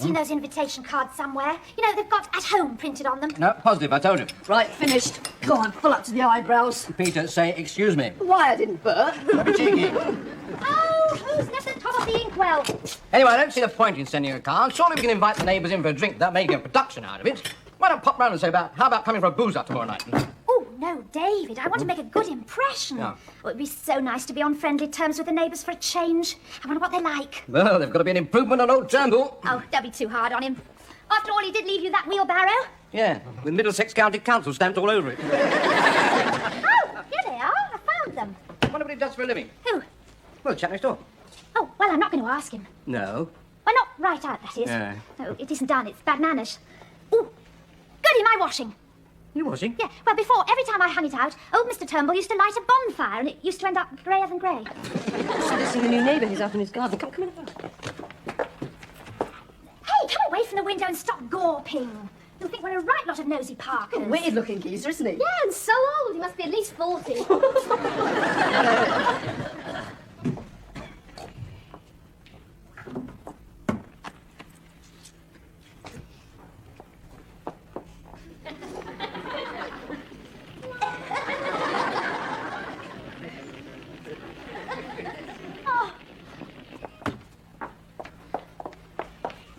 seen those invitation cards somewhere. You know, they've got "at home" printed on them. No, positive, I told you. Right, finished. Go on, full up to the eyebrows. Peter, say excuse me. Why I didn't, Bert? Cheeky. Oh, who's left at the top of the inkwell? Anyway, I don't see the point in sending a card. Surely we can invite the neighbours in for a drink without making a production out of it. Why don't pop round and say how about coming for a booze up tomorrow night? Oh, no, David, I want to make a good impression. Yeah. Oh, it'd be so nice to be on friendly terms with the neighbours for a change. I wonder what they're like. Well, there's got to be an improvement on old Turnbull. Oh, don't be too hard on him. After all, he did leave you that wheelbarrow. Yeah, with Middlesex County Council stamped all over it. Oh, here they are. I found them. I wonder what he does for a living. Who? Well, the chap next door. Oh, well, I'm not going to ask him. No. Well, not right out, that is. Yeah. No, it isn't done. It's bad manners. Oh, goody, my washing. You washing? Yeah, well, before, every time I hung it out, old Mr. Turnbull used to light a bonfire, and it used to end up greyer than grey. So this is a new neighbour. He's out in his garden. Come in. Hey, come away from the window and stop gawping. You'll think we're a right lot of nosy Parkers. Weird-looking geezer, isn't he? Yeah, and so old. He must be at least 40.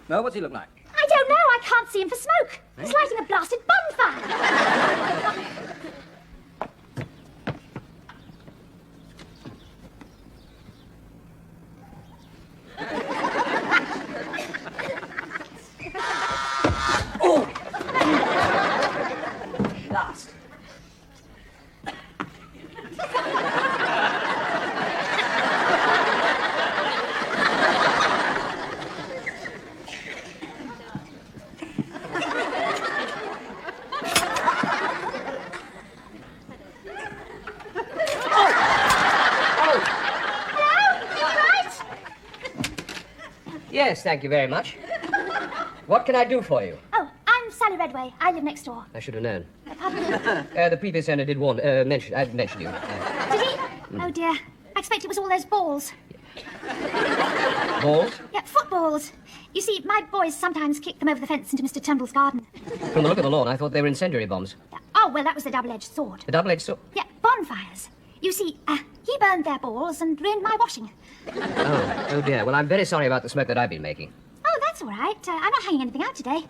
No, what's he look like? I don't know. I can't see him for smoke. He's lighting a blasted bonfire. Last. Yes, thank you very much. What can I do for you? Oh, I'm Sally Redway. I live next door. I should have known. Pardon? The previous owner did mention you. Did he? Oh, dear. I expect it was all those balls. Balls? Yeah, footballs. You see, my boys sometimes kick them over the fence into Mr. Turnbull's garden. From the look of the lawn, I thought they were incendiary bombs. Oh, well, that was the double-edged sword. The double-edged sword? Yeah, bonfires. You see, he burned their balls and ruined my washing. Oh dear. Well, I'm very sorry about the smoke that I've been making. Oh, that's all right. I'm not hanging anything out today.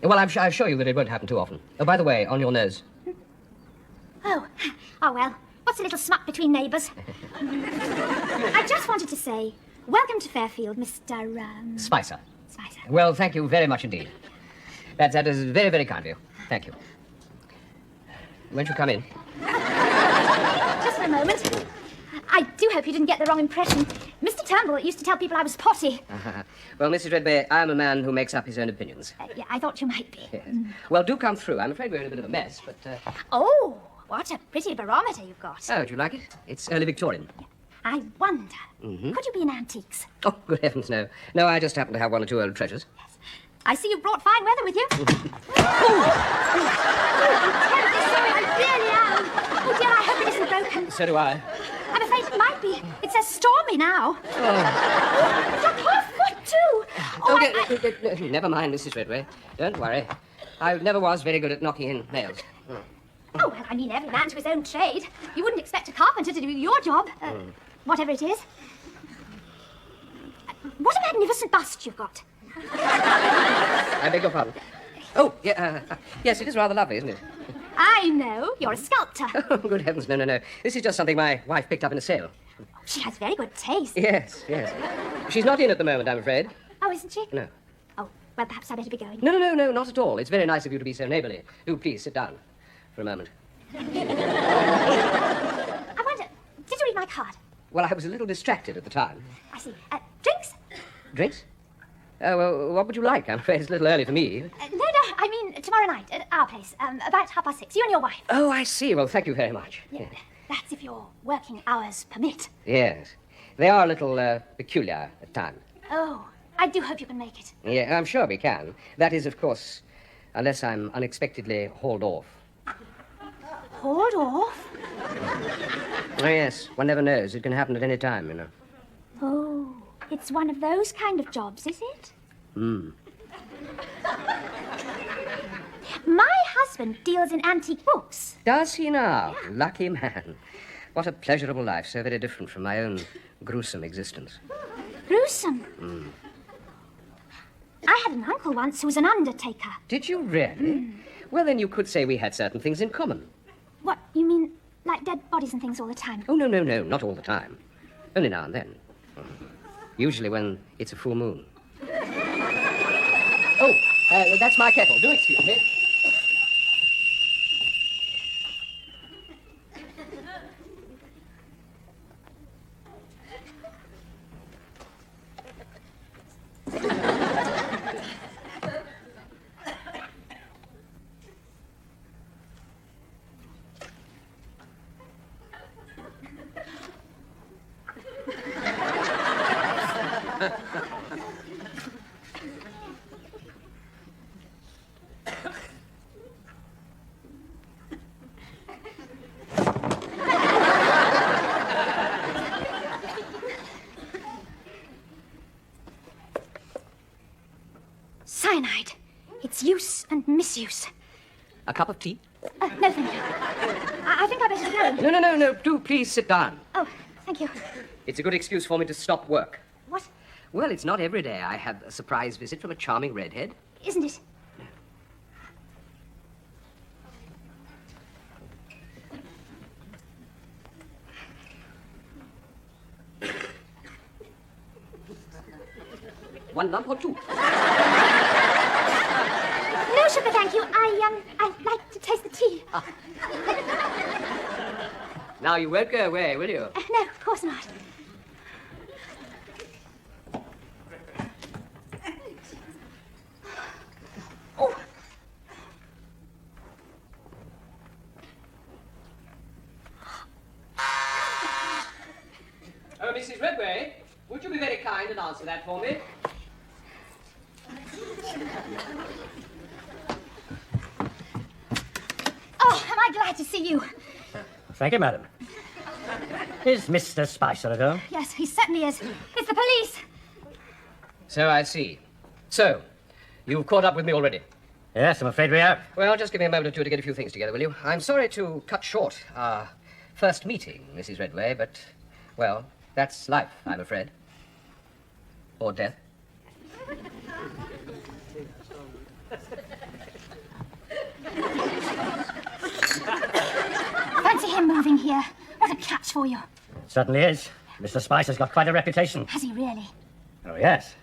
Well, I assure you that it won't happen too often. Oh, by the way, on your nose. Oh, well. What's a little smut between neighbours? I just wanted to say, welcome to Fairfield, Mr. Spicer. Spicer. Well, thank you very much indeed. That is very, very kind of you. Thank you. Won't you come in? Just for a moment. I do hope you didn't get the wrong impression. Mr. Turnbull used to tell people I was potty. Well, Mrs. Redbay, I am a man who makes up his own opinions. Yeah, I thought you might be. Yes. Well, do come through. I'm afraid we're in a bit of a mess, but... Oh, what a pretty barometer you've got. Oh, do you like it? It's early Victorian. I wonder, could you be in antiques? Oh, good heavens, no. No, I just happen to have one or two old treasures. Yes. I see you brought fine weather with you. I'm terribly sorry, I really am. Oh, dear, I hope it isn't broken. So do I. I'm afraid it might be. It's so stormy now. Oh. Your poor foot, too. Oh, never mind, Mrs. Redway. Don't worry. I never was very good at knocking in nails. Oh, well, I mean, every man to his own trade. You wouldn't expect a carpenter to do your job, whatever it is. What a magnificent bust you've got. I beg your pardon. Oh, yeah, yes, it is rather lovely, isn't it? I know. You're a sculptor. Oh, good heavens, no. This is just something my wife picked up in a sale. She has very good taste. Yes. She's not in at the moment, I'm afraid. Oh, isn't she? No. Oh, well, perhaps I better be going. No, not at all. It's very nice of you to be so neighbourly. Do please sit down for a moment. I wonder, did you read my card? Well, I was a little distracted at the time. I see. Drinks? Drinks? Well, what would you like? I'm afraid it's a little early for me. No, I mean tomorrow night at our place, about 6:30. You and your wife. Oh, I see. Well, thank you very much. Yeah. That's if your working hours permit. Yes. They are a little peculiar at times. Oh, I do hope you can make it. Yeah, I'm sure we can. That is, of course, unless I'm unexpectedly hauled off. Hauled off? Oh, yes. One never knows. It can happen at any time, you know. Oh, it's one of those kind of jobs, is it? My husband deals in antique books. Does he now? Lucky man. What a pleasurable life, so very different from my own gruesome existence. Gruesome. I had an uncle once who was an undertaker. Did you really? Well, then you could say we had certain things in common. What, you mean like dead bodies and things all the time? Oh, no, not all the time. Only now and then. Usually when it's a full moon. Oh, that's my kettle. Do excuse me. Cyanide. Its use and misuse. A cup of tea? No, thank you. I think I better go. No. Do please sit down. Oh, thank you. It's a good excuse for me to stop work. What? Well, it's not every day I have a surprise visit from a charming redhead. Isn't it? One lump or two? No sugar, thank you. I like to taste the tea. Now, you won't go away, will you? No, of course not. Oh, Mrs. Redway, would you be very kind and answer that for me? Oh, am I glad to see you. Thank you, madam. Is Mr. Spicer at home? Yes, he certainly is. It's the police. So I see. So, you've caught up with me already? Yes, I'm afraid we have. Well, just give me a moment or two to get a few things together, will you? I'm sorry to cut short our first meeting, Mrs. Redway, but, well, that's life, I'm afraid. Or death. Fancy him moving here. What a catch for you. Certainly is. Mr. Spicer's got quite a reputation. Has he really? Oh, yes.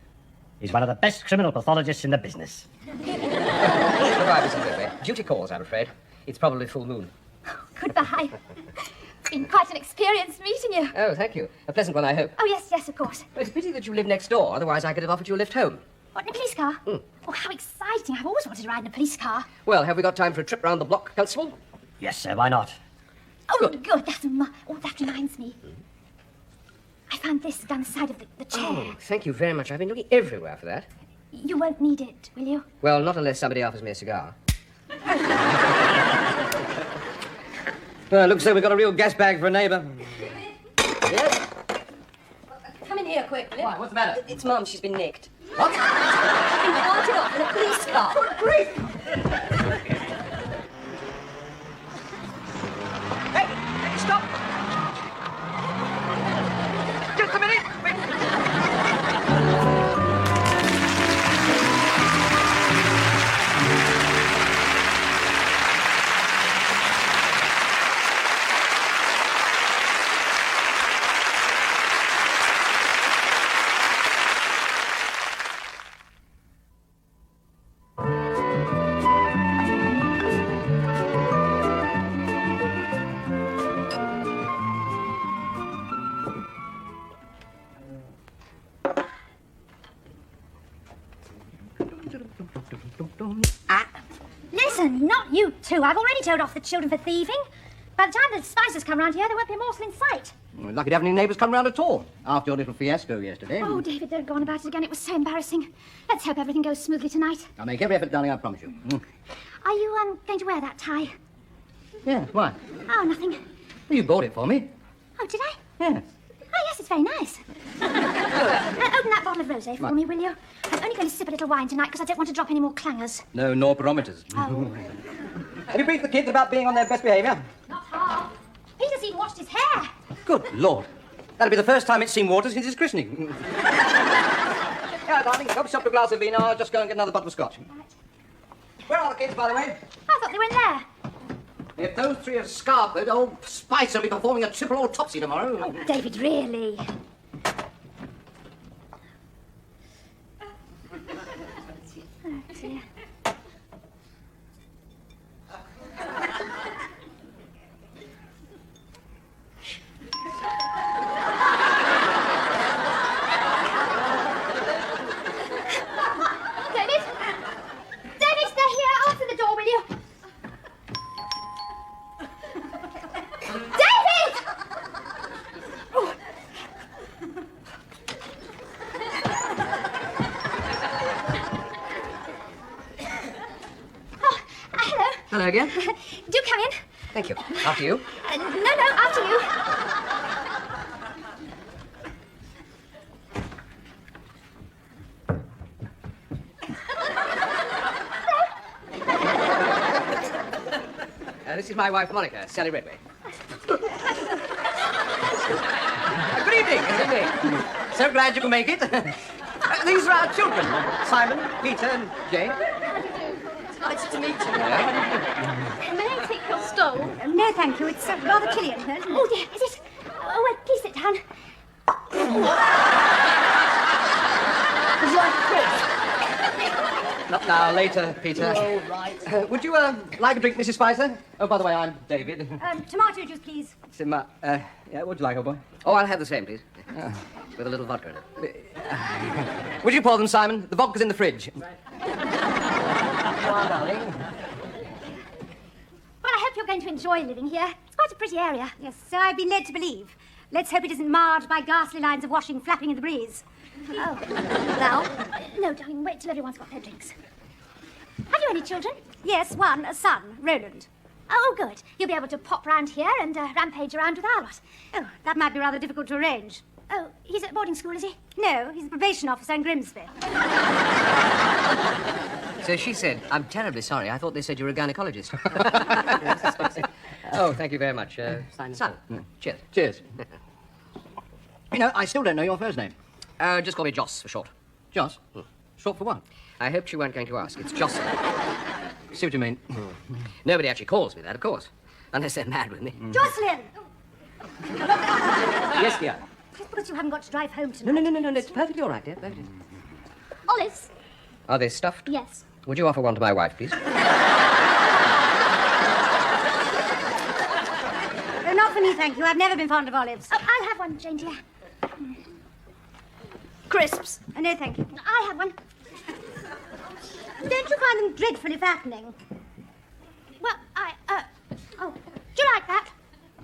He's one of the best criminal pathologists in the business. Goodbye, Mrs. Redway. Duty calls, I'm afraid. It's probably full moon. Goodbye. It's been quite an experience meeting you. Oh, thank you. A pleasant one, I hope. Oh, yes, of course. It's a pity that you live next door, otherwise I could have offered you a lift home. What, in a police car? Oh, how exciting. I've always wanted to ride in a police car. Well, have we got time for a trip round the block, Constable? Yes, sir, why not? Oh, good. That reminds me. I found this down the side of the chair. Oh, thank you very much. I've been looking everywhere for that. You won't need it, will you? Well, not unless somebody offers me a cigar. Well, looks like we've got a real gas bag for a neighbour. Yes? Come in here quick. Why, what's the matter? It's Mum. She's been nicked. What? Been carted off in a police car. Hey, stop! Just a minute! Listen, not you two. I've already told off the children for thieving. By the time the Spicers come round here, there won't be a morsel in sight. We're lucky to have any neighbours come round at all after your little fiasco yesterday. Oh, David, don't go on about it again. It was so embarrassing. Let's hope everything goes smoothly tonight. I'll make every effort, darling, I promise you. Are you going to wear that tie? Yeah, why? Oh, nothing. Well, you bought it for me. Oh, did I? Yeah. Oh, yes, it's very nice. Open that bottle of rosé for me, will you? I'm only going to sip a little wine tonight because I don't want to drop any more clangers. No, nor barometers. Oh. Have you briefed the kids about being on their best behaviour? Not half. Peter's even washed his hair. Good Lord. That'll be the first time it's seen water since its christening. Yeah, darling, help yourself to a glass of vino. I'll just go and get another bottle of scotch. Right. Where are the kids, by the way? I thought they were in there. If those three are scarpered, old Spicer will be performing a triple autopsy tomorrow. Oh, David, really? Oh, dear. David? David, they're here. Answer the door, will you? David! Oh. Oh, hello. Hello again. Do come in. Thank you. After you. No, after you. This is my wife, Monica, Sally Redway. Good evening. Good evening. So glad you can make it. These are our children. Simon, Peter, and Jane. Nice to meet you. May I take your stole? No, thank you. It's rather chilly in here. Oh, dear, is it? Oh, well, please sit down. Would you like a crisp? Not now, later, Peter. All right. Would you like a drink, Mrs. Spicer? Oh, by the way, I'm David. Tomato juice, please. Yeah, what'd you like, old boy? Oh, I'll have the same, please. With a little vodka in it. Would you pour them, Simon? The vodka's in the fridge. Well, I hope you're going to enjoy living here. It's quite a pretty area. Yes, so I've been led to believe. Let's hope it isn't marred by ghastly lines of washing flapping in the breeze. Oh. Now? No, darling, wait till everyone's got their drinks. Have you any children? Yes, one, a son, Roland. Oh, good. You'll be able to pop round here and rampage around with our lot. Oh, that might be rather difficult to arrange. Oh, he's at boarding school, is he? No, he's a probation officer in Grimsby. So she said, I'm terribly sorry. I thought they said you were a gynecologist. Oh, thank you very much. Simon. Cheers. Cheers. You know, I still don't know your first name. Just call me Joss for short. Joss? Short for what? I hoped you weren't going to ask. It's Jocelyn. See what you mean. Nobody actually calls me that, of course. Unless they're mad with me. Jocelyn! Yes, dear. Just because you haven't got to drive home tonight. No. It's perfectly all right, dear. Perfectly. Olives? Are they stuffed? Yes. Would you offer one to my wife, please? Oh, not for me, thank you. I've never been fond of olives. Oh, I'll have one, Jane, dear. Crisps? Oh, no, thank you. I'll have one. Don't you find them dreadfully fattening? Well, oh, do you like that?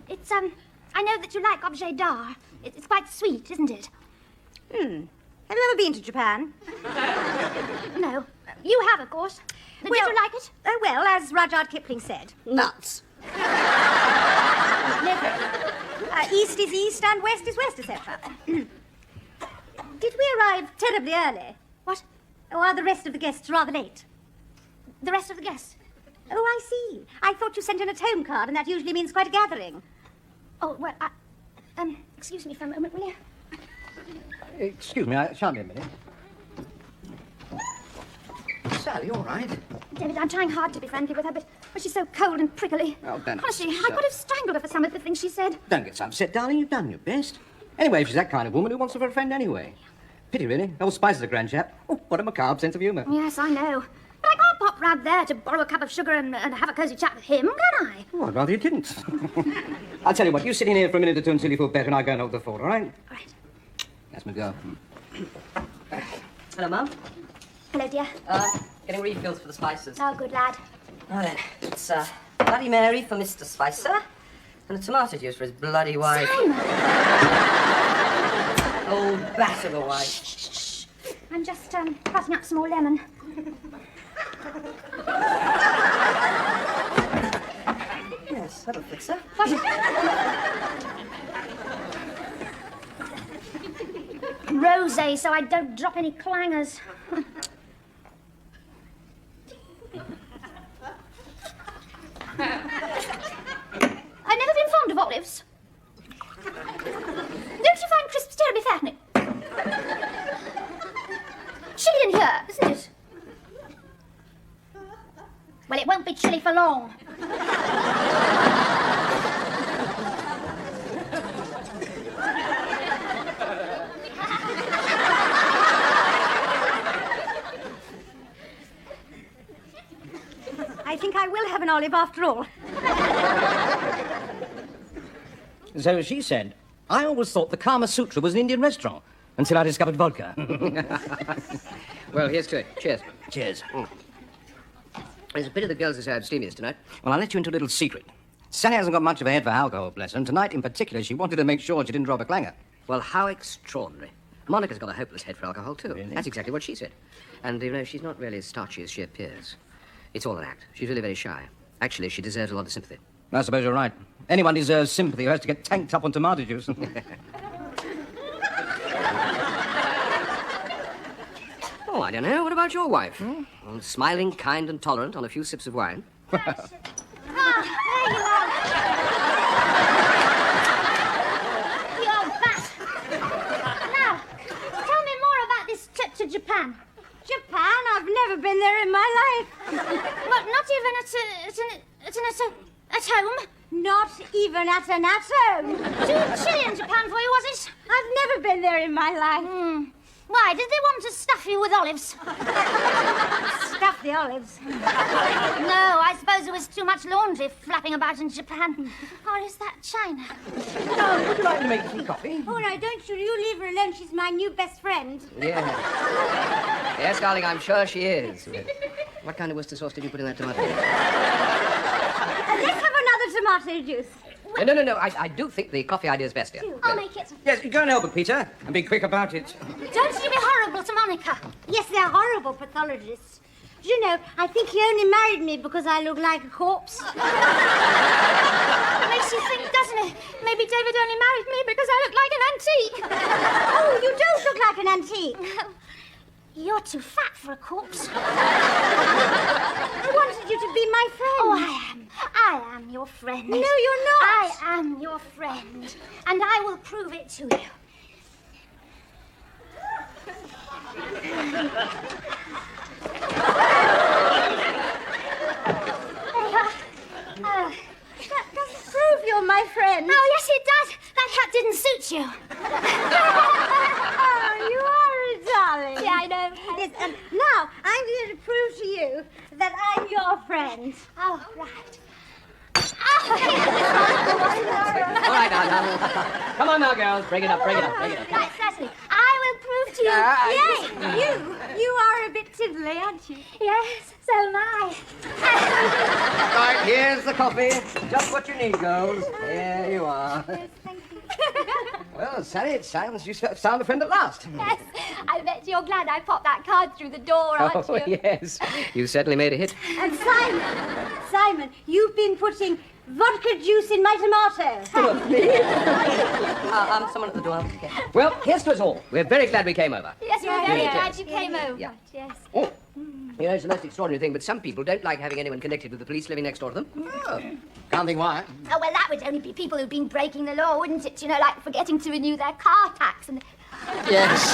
It's, I know that you like objet d'art. It's quite sweet, isn't it? Have you ever been to Japan? No. You have, of course. Did you like it? Oh, well, as Rudyard Kipling said. Nuts. No, thank you. East is east and west is west, etc. Did we arrive terribly early? What? Or are the rest of the guests rather late? The rest of the guests? Oh, I see. I thought you sent in a home card, and that usually means quite a gathering. Oh, well, excuse me for a moment, will you? Excuse me, I shan't be a minute. Sally, all right? David, I'm trying hard to be friendly with her, but she's so cold and prickly. Oh, don't Honestly, be I so- could have strangled her for some of the things she said. Don't get so upset, darling. You've done your best. Anyway, if she's that kind of woman, who wants her for a friend anyway? Pity, really. Old Spicer's a grand chap. Oh, what a macabre sense of humour. Yes, I know. But I can't pop round there to borrow a cup of sugar and have a cosy chat with him, can I? Oh, I'd rather you didn't. I'll tell you what, you sit in here for a minute or two until you feel better and I'll go and hold the fort, all right? All right. That's my girl. Hello, Mum. Hello, dear. Getting refills for the spices. Oh, good lad. Now then, it's Bloody Mary for Mr. Spicer and a tomato juice for his bloody wife. Simon! Old bat of a wife. Shh. I'm just cutting up some more lemon. Yes, that'll fix her. What? rosé so I don't drop any clangers. I've never been fond of olives. Don't you find crisps terribly fattening? Chilly in here, isn't it? Well, it won't be chilly for long. I think I will have an olive after all. So she said, I always thought the Kama Sutra was an Indian restaurant until I discovered vodka. Well, here's to it. Cheers. Cheers. There's a bit of the girls' are steamiest tonight. Well, I'll let you into a little secret. Sally hasn't got much of a head for alcohol, bless her, and tonight in particular she wanted to make sure she didn't drop a clanger. Well, how extraordinary. Monica's got a hopeless head for alcohol, too. Really? That's exactly what she said. And, you know, she's not really as starchy as she appears. It's all an act. She's really very shy. Actually, she deserves a lot of sympathy. I suppose you're right. Anyone deserves sympathy who has to get tanked up on tomato juice. Oh, I don't know. What about your wife? Well, smiling, kind, and tolerant on a few sips of wine. There you are. You old bat. Now, tell me more about this trip to Japan. Japan? I've never been there in my life. What, not even at home? Not even at an atom. Too chilly in Japan for you, was it? I've never been there in my life. Why, did they want to stuff you with olives? Stuff the olives. No, I suppose there was too much laundry flapping about in Japan. Or is that China? Oh, would you like to make some coffee? Oh, no, don't you? You leave her alone. She's my new best friend. Yeah. Yes, darling, I'm sure she is. What kind of Worcester sauce did you put in that tomato? Let's have another tomato juice. No. I do think the coffee idea is best, dear. I'll make it. Yes, go and help her, Peter, and be quick about it. Don't you be horrible to Monica. Yes, they're horrible pathologists. You know, I think he only married me because I look like a corpse. Makes you think, doesn't it? Maybe David only married me because I look like an antique. Oh, you don't look like an antique. You're too fat for a corpse. I wanted you to be my friend. Oh, I am your friend. No, you're not. I am your friend. And I will prove it to you. That doesn't prove you're my friend. Oh, yes, it does. That hat didn't suit you. Oh, you are a darling. Yeah, I know. Yes, and now I'm going to prove to you that I'm your friend. Oh, right. All right, now. Come on now, girls. Bring it up. Right, certainly. I will prove to you. Yay! You are a bit tiddly, aren't you? Yes, so am I. Right, here's the coffee. Just what you need, girls. Here you are. Yes, thank you. Well, Sally, it sounds you found a friend at last. Yes, I bet you're glad I popped that card through the door, aren't Oh, you? yes. You certainly made a hit. And Simon, you've been putting vodka juice in my tomato. Someone at the door. Okay. Well, here's to us all. We're very glad we came over. Yes, we're very Yeah. glad you came over. Yeah. Yes. Oh, you know, it's the most extraordinary thing, but some people don't like having anyone connected with the police living next door to them. Oh, can't think why. Oh, well, that would only be people who've been breaking the law, wouldn't it? You know, like forgetting to renew their car tax and... Yes.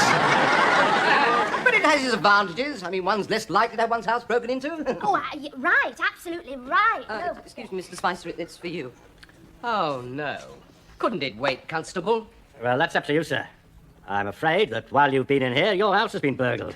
But it has its advantages. I mean, one's less likely to have one's house broken into. Oh, right, absolutely right. No. Excuse me, Mr. Spicer, it's for you. Oh, no. Couldn't it wait, Constable? Well, that's up to you, sir. I'm afraid that while you've been in here, your house has been burgled.